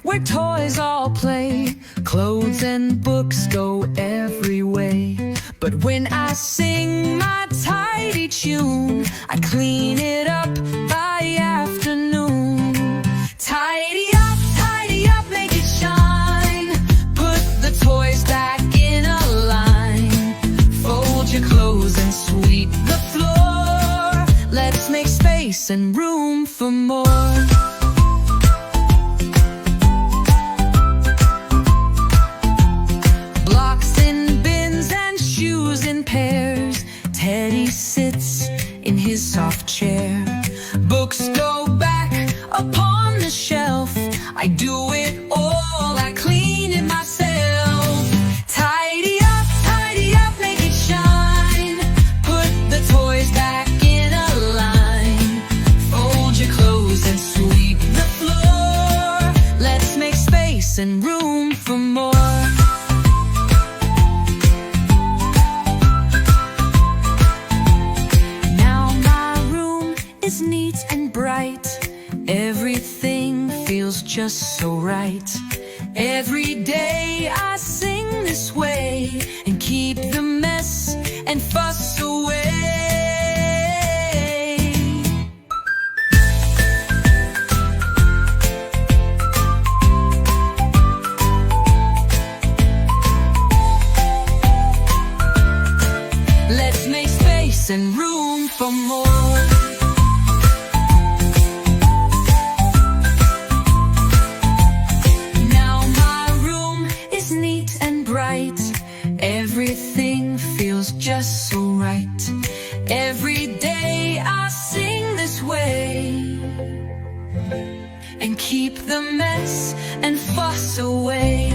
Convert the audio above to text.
where toys all play, clothes and books go every way. But when I sing my tidy tune, I clean it up by afternoon. Tidy up, make it shine. Put the toys back in a line. Fold your clothes and sweep the floor. Let's make space and room for more. Blocks in bins and shoes in pairs. Teddy sits in his soft chair. Books go back upon the shelf. I do it all, I clean it myself. Tidy up, make it shine. Put the toys back in a line. Fold your clothes and sweep the floor. Let's make space and room for more. Is neat and bright. Everything feels just so right. Every day I sing this way and keep the mess and fuss away. Let's make space and room for more. Everything feels just so right. Every day I sing this way and keep the mess and fuss away.